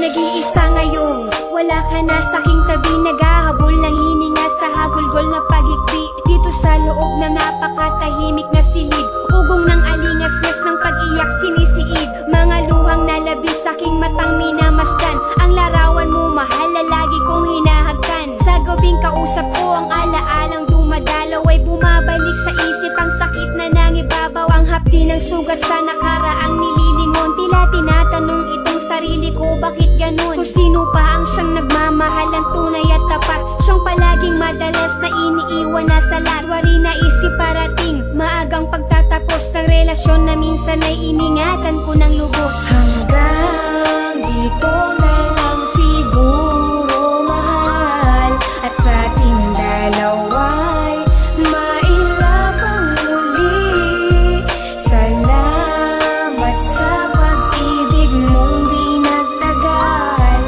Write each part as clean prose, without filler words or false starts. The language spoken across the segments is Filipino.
nag-iisa ngayon, wala ka na sa aking tabi. Naghahabol ng hininga sa hagulgol na paghikbi. Dito sa loob na napakatahimik na silid, ugong ng alingas-ngas ng pag-iyak sinisiid. Mga luhang nalabis sa aking matang minamasdan. Ang larawan mo mahal na lagi kong hinahagkan. Sa gabing kausap ko ang alaalang dumadalaw, ay bumabalik sa isip ang sakit na nangibabaw. Ang hapdi ng sugat sa nakaraang nililingon, tila tinatanong itong sarili ko, bakit ganun? Kung sino pa ang siyang nagmamahal ang tunay at tapat, siyang palaging madalas na iniiwan na sa lahat. Wari na isip parating maagang pagtatapos ng relasyon na minsan ay iningatan ko ng lubos. Hanggang dito na lang siguro mahal, at sa ating dalawa'y mailapang muli. Salamat sa pag-ibig mong di nagtagal,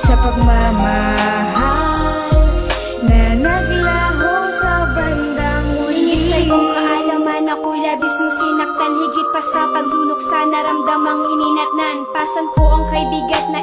sa pagmamahal na naglaho sa bandang huli. Hingit sa iyong kaalaman, ako'y labis mong sinaktan, higit pa sa paglunok sa naramdamang hininatnan. Pasan ko ang kay bigat na